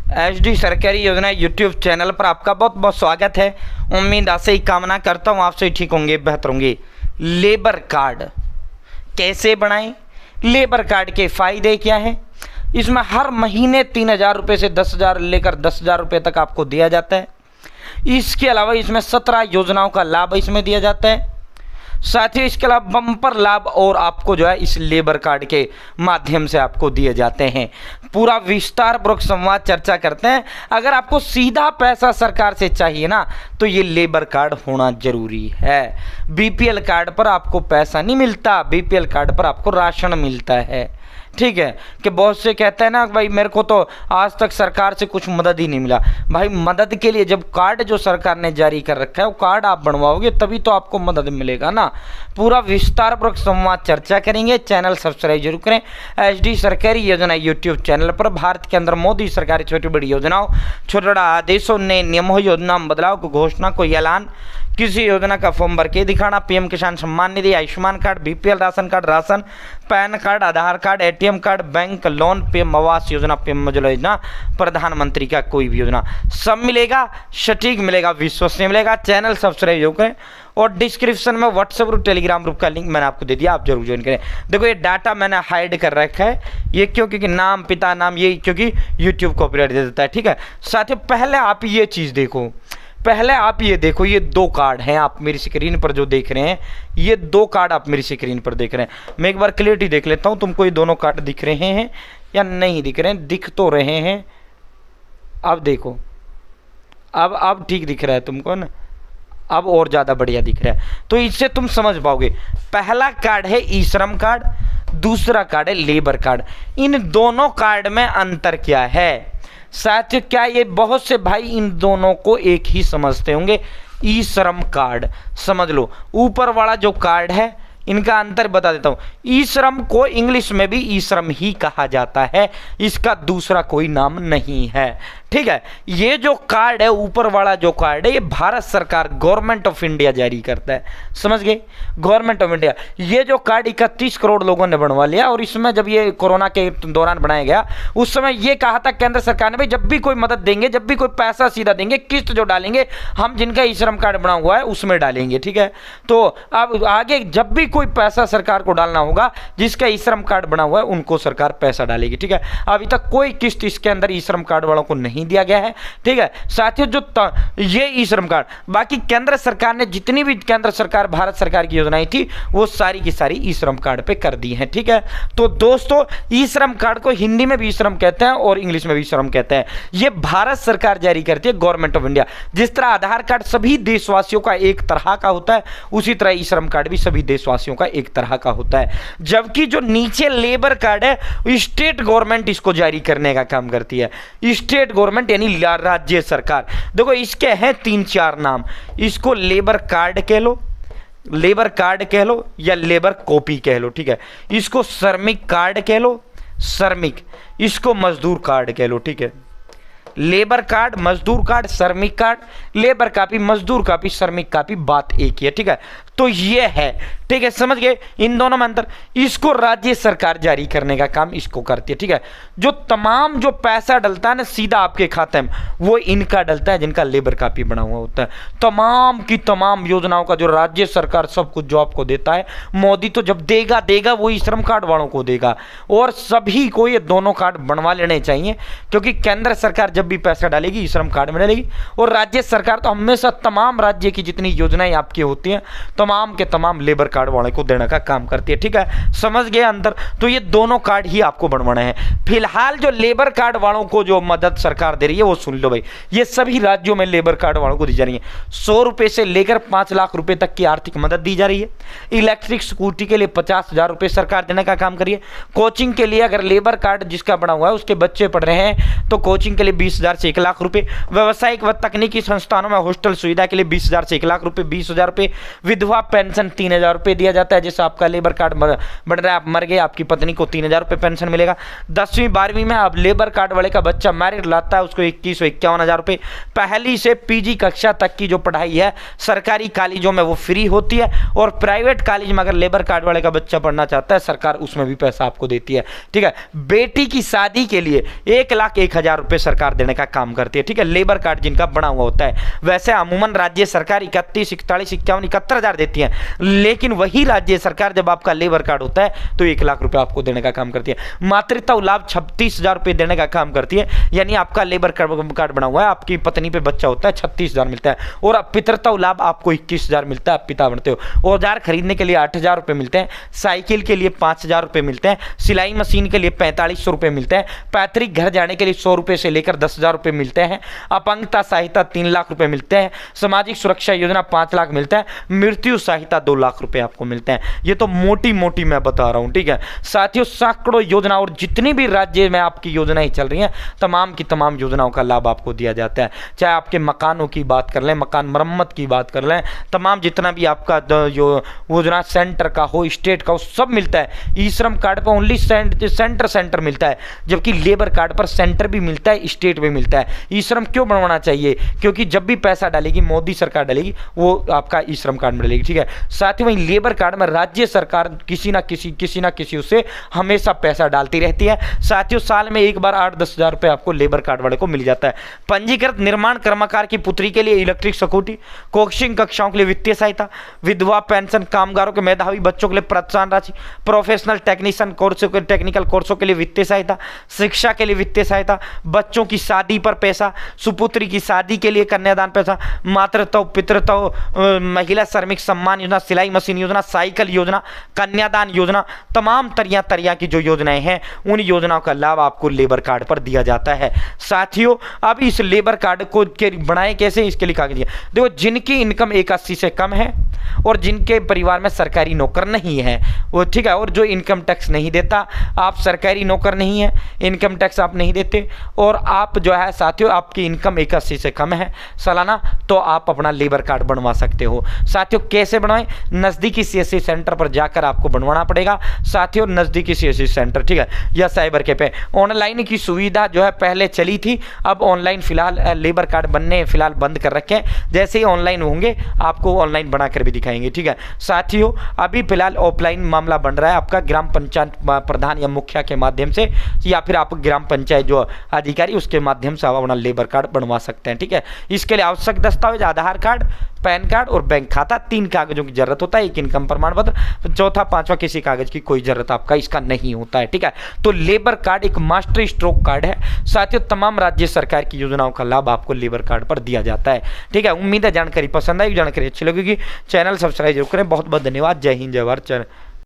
HD सरकारी योजना YouTube channel पर आपका बहुत बहुत स्वागत है। उम्मीद आशा ही कामना करता हूँ आपसे ठीक होंगे, बेहतर होंगे। लेबर कार्ड कैसे बनाएं, लेबर कार्ड के फ़ायदे क्या हैं? इसमें हर महीने 3,000 रुपये से 10,000 लेकर 10,000 रुपये तक आपको दिया जाता है। इसके अलावा इसमें 17 योजनाओं का लाभ इसमें दिया जाता है। साथ ही इसके अलावा बम्पर लाभ और आपको जो है इस लेबर कार्ड के माध्यम से आपको दिए जाते हैं। पूरा विस्तार पूर्वक संवाद चर्चा करते हैं। अगर आपको सीधा पैसा सरकार से चाहिए ना, तो ये लेबर कार्ड होना जरूरी है। बीपीएल कार्ड पर आपको पैसा नहीं मिलता, बीपीएल कार्ड पर आपको राशन मिलता है। ठीक है कि बहुत से कहते हैं ना भाई मेरे को तो आज तक सरकार से कुछ मदद ही नहीं मिला। भाई मदद के लिए जब कार्ड जो सरकार ने जारी कर रखा है वो कार्ड आप बनवाओगे तभी तो आपको मदद मिलेगा ना। पूरा विस्तारपूर्वक संवाद चर्चा करेंगे। चैनल सब्सक्राइब जरूर करें। एचडी सरकारी योजना यूट्यूब चैनल पर भारत के अंदर मोदी सरकार की छोटी बड़ी योजनाओं, छोटे बड़ा आदेशों, नए नियमों, योजना में बदलाव को घोषणा को ऐलान, किसी योजना का फॉर्म भर के दिखाना, PM Kisan Samman Nidhi, Ayushman card, BPL ration card, ration, PAN card, Aadhaar card, ATM card, bank loan, PM Awas Yojana, PM Ujjwala योजना, प्रधानमंत्री का कोई भी योजना, सब मिलेगा, सटीक मिलेगा, विश्वसनीय मिलेगा। चैनल सब्सक्राइब जरूर करें और डिस्क्रिप्शन में व्हाट्सएप ग्रुप, टेलीग्राम ग्रुप का लिंक मैंने आपको दे दिया, आप जरूर ज्वाइन करें। देखो ये डाटा मैंने हाइड कर रखा है, ये क्यों? क्योंकि नाम, पिता नाम, ये क्योंकि यूट्यूब कॉपीराइट दे देता है। ठीक है, साथ ही पहले आप ये चीज़ देखो, पहले आप ये देखो, ये 2 कार्ड हैं आप मेरी स्क्रीन पर जो देख रहे हैं, ये 2 कार्ड आप मेरी स्क्रीन पर देख रहे हैं। मैं एक बार क्लियरिटी देख लेता हूँ, तुमको ये दोनों कार्ड दिख रहे हैं या नहीं दिख रहे हैं? दिख तो रहे हैं। अब देखो, अब ठीक दिख रहा है तुमको ना, अब और ज़्यादा बढ़िया दिख रहा है, तो इससे तुम समझ पाओगे। पहला कार्ड है ई श्रम कार्ड, दूसरा कार्ड है लेबर कार्ड। इन दोनों कार्ड में अंतर क्या है? साथ ही क्या ये बहुत से भाई इन दोनों को एक ही समझते होंगे, ई श्रम कार्ड समझ लो। ऊपर वाला जो कार्ड है इनका अंतर बता देता हूँ। ई श्रम को इंग्लिश में भी ई श्रम ही कहा जाता है, इसका दूसरा कोई नाम नहीं है। ठीक है, ये जो कार्ड है, ऊपर वाला जो कार्ड है, ये भारत सरकार गवर्नमेंट ऑफ इंडिया जारी करता है, समझ गए? Government of India. ये जो कार्ड 31 करोड़ लोगों ने बनवा लिया, और इसमें जब ये कोरोना के दौरान बनाया गया उस समय ये कहा था केंद्र सरकार ने भाई जब भी कोई मदद देंगे, जब भी कोई पैसा सीधा देंगे, किस्त जो डालेंगे हम जिनका ई श्रम कार्ड बना हुआ है उसमें डालेंगे। ठीक है, तो अब आगे जब भी कोई पैसा सरकार को डालना होगा, जिसका ई श्रम कार्ड बना हुआ है उनको सरकार पैसा डालेगी। ठीक है, अभी तक कोई किस्त इसके अंदर ई श्रम कार्ड वालों को नहीं दिया गया है। ठीक है, साथियों जो ये ई श्रम कार्ड, बाकी केंद्र सरकार ने जितनी भी केंद्र सरकार भारत सरकार की योजनाएं थी वो सारी की सारी ई श्रम कार्ड पे कर दी हैं। ठीक है, तो दोस्तों ई श्रम कार्ड को हिंदी में भी ई श्रम कहते हैं और इंग्लिश में भी ई श्रम कहते हैं। ये भारत सरकार जारी करती है, गवर्नमेंट ऑफ इंडिया। जिस तरह आधार कार्ड सभी देशवासियों का एक तरह का होता है, उसी तरह ई श्रम कार्ड भी सभी देशवासियों का एक तरह का होता है। जबकि जो नीचे लेबर कार्ड है, स्टेट गवर्नमेंट इसको जारी करने का काम करती है। स्टेट गवर्नमेंट यानी राज्य सरकार। देखो इसके हैं 3-4 नाम, इसको लेबर कार्ड कह लो, लेबर कार्ड कह लो या लेबर कॉपी कह लो। ठीक है, इसको श्रमिक कार्ड कह लो, श्रमिक, इसको मजदूर कार्ड कह लो। ठीक है, लेबर कार्ड, मजदूर कार्ड, श्रमिक कार्ड, लेबर कापी, मजदूर कापी, श्रमिक कापी, बात एक ही है। ठीक है, तो ये है। ठीक है, समझ गए इन दोनों में अंतर। इसको राज्य सरकार जारी करने का काम इसको करती है। ठीक है, जो तमाम जो पैसा डलता है ना सीधा आपके खाते में, वो इनका डलता है जिनका लेबर कापी बना हुआ होता है। तमाम की तमाम योजनाओं का जो राज्य सरकार सब कुछ जो आपको देता है, मोदी तो जब देगा वो ई श्रम कार्ड वालों को देगा। और सभी को ये दोनों कार्ड बनवा लेने चाहिए, क्योंकि केंद्र सरकार जब भी पैसा डालेगी ई श्रम कार्ड में डालेगी, और राज्य सरकार तो हमेशा तमाम राज्य की जितनी योजनाएं आपकी होती हैं तमाम के तमाम लेबर कार्ड वाले को देने का काम करती है। ठीक है, समझ गए अंदर? तो ये दोनों कार्ड ही आपको बनवाना है। फिलहाल जो लेबर कार्ड वालों को जो मदद सरकार दे रही है वो सुन लो भाई, ये सभी राज्यों में लेबर कार्ड वालों को दी जा रही है। 100 रुपए से लेकर 5 लाख रुपए तक की आर्थिक मदद दी जा रही है। इलेक्ट्रिक स्कूटी के लिए 50,000 रुपए सरकार देने का काम करिए। कोचिंग के लिए अगर लेबर कार्ड जिसका बना हुआ है उसके बच्चे पढ़ रहे हैं तो कोचिंग के लिए 20,000 से 1 लाख रुपए। व्यावसायिक व तकनीकी संस्थानों में हॉस्टल सुविधा के लिए 20,000 से 1 लाख रुपए, 20,000 रुपए। विधवा विधवा पेंशन 3,000 रुपये दिया जाता है। जैसे आपका लेबर कार्ड बन रहा है, आप मर गए, आपकी पत्नी को 3,000 रुपये पेंशन मिलेगा। 10वीं 12वीं में अब लेबर कार्ड वाले का बच्चा मैरिट लाता है, उसको 21-51 रुपये। पहली से पीजी कक्षा तक की जो पढ़ाई है सरकारी कॉलेजों में वो फ्री होती है, और प्राइवेट कॉलेज में अगर लेबर कार्ड वाले का बच्चा पढ़ना चाहता है सरकार उसमें भी पैसा आपको देती है। ठीक है, बेटी की शादी के लिए 1,01,000 रुपये सरकार देने का काम करती है। ठीक है, लेबर कार्ड जिनका बना हुआ होता है। वैसे अमूमन राज्य सरकार 31, 41, 51, 71,000 देती है, लेकिन वही राज्य सरकार जब आपका लेबर कार्ड होता है तो 1,00,000 रुपये आपको देने का काम करती है। मातृत्व लाभ 36,000 रुपये देने का काम करती है, यानी आपका लेबर कार्ड बना हुआ है, आपकी पत्नी पे बच्चा होता है 36,000 मिलता है, और पितृत्व लाभ आपको 21,000 मिलता है, आप पिता बनते हो। औजार खरीदने के लिए 8,000 रुपये मिलते हैं, साइकिल के लिए 5,000 रुपये मिलते हैं, सिलाई मशीन के लिए 4500 रुपये मिलते हैं, पैतृक घर जाने के लिए 100 रुपये से लेकर 10,000 रुपये मिलते हैं, अपंगता सहायता 3,00,000 रुपये मिलते हैं, सामाजिक सुरक्षा योजना 5,00,000 मिलता है, मृत्यु सहायता 2,00,000 रुपये आपको मिलते हैं। ये तो मोटी मोटी मैं बता रहा हूँ। ठीक है साथियों, सैकड़ों योजना और जितनी भी राज्य में आपकी योजनाएं चल रही हैं तमाम की तमाम योजनाओं का लाभ आपको दिया जाता है। चाहे आपके मकानों की बात कर लें, मकान मरम्मत की बात कर लें, तमाम जितना भी आपका जो योजना सेंटर का हो, स्टेट का हो, सब मिलता है। ई श्रम कार्ड पर ओनली सेंटर मिलता है, जबकि लेबर कार्ड पर सेंटर भी मिलता है, स्टेट भी मिलता है। ई श्रम क्यों बनवाना चाहिए? क्योंकि जब भी पैसा डालेगी मोदी सरकार डालेगी वो आपका ई श्रम कार्ड में डालेगी। ठीक है साथियों, वहीं लेबर कार्ड में राज्य सरकार किसी ना किसी उससे हमेशा पैसा डालती रहती है। साथियों, साल में एक बार 8-10 हज़ार रुपये आपको लेबर कार्ड वाले को मिल जाता है। पंजीकृत निर्माण कर्मकार की पुत्री के लिए इलेक्ट्रिक स्कूटी, कोचिंग कक्षाओं के लिए वित्तीय सहायता, विधवा पेंशन, कामगारों के मेधावी बच्चों के लिए प्रोत्साहन राशि, प्रोफेशनल टेक्नीशियन कोर्सों के टेक्निकल कोर्सों के लिए वित्तीय सहायता, शिक्षा के लिए वित्तीय सहायता, बच्चों की शादी पर पैसा, सुपुत्री की शादी के लिए कन्यादान पैसा, मातृत्व पितृत्व, महिला श्रमिक सम्मान योजना, सिलाई मशीन योजना, साइकिल योजना, कन्यादान योजना, तमाम तरह की जो योजनाएं हैं उन योजनाओं का लाभ आपको लेबर कार्ड पर दिया जाता है। साथियों, अब इस लेबर कार्ड को बनाए कैसे, इसके लिए कागज देखो, जिनकी इनकम 81 से कम है और जिनके परिवार में सरकारी नौकर नहीं है वो, ठीक है, और जो इनकम टैक्स नहीं देता, आप सरकारी नौकर नहीं है, इनकम टैक्स आप नहीं देते, और आप जो है साथियों आपकी इनकम 81 से कम है सालाना, तो आप अपना लेबर कार्ड बनवा सकते हो। साथियों, कैसे बनवाएं? नज़दीकी सीएससी सेंटर पर जाकर आपको बनवाना पड़ेगा। साथियों, नज़दीकी सीएससी सेंटर, ठीक है, या साइबर कैफे। ऑनलाइन की सुविधा जो है पहले चली थी, अब ऑनलाइन फिलहाल लेबर कार्ड बनने फिलहाल बंद कर रखे हैं। जैसे ही ऑनलाइन होंगे आपको ऑनलाइन बनाकर भी दिखाएंगे। ठीक है साथियों, अभी फिलहाल ऑफलाइन मामला बन रहा है आपका ग्राम पंचायत प्रधान या मुखिया के माध्यम से, या फिर आप ग्राम पंचायत जो अधिकारी उसके माध्यम से आप अपना लेबर कार्ड बनवा सकते हैं। ठीक है, इसके लिए आवश्यक दस्तावेज आधार कार्ड, पैन कार्ड और बैंक खाता, 3 कागजों की जरूरत होता है, एक इनकम प्रमाण पत्र, चौथा पांचवा किसी कागज की कोई जरूरत आपका इसका नहीं होता है। ठीक है, तो लेबर कार्ड एक मास्टर स्ट्रोक कार्ड है। साथियों, तमाम राज्य सरकार की योजनाओं का लाभ आपको लेबर कार्ड पर दिया जाता है। ठीक है, उम्मीद है जानकारी पसंद आई, जानकारी अच्छी लगेगी। चैनल सब्सक्राइब जरूर करें। बहुत बहुत धन्यवाद। जय हिंद, जय भारत।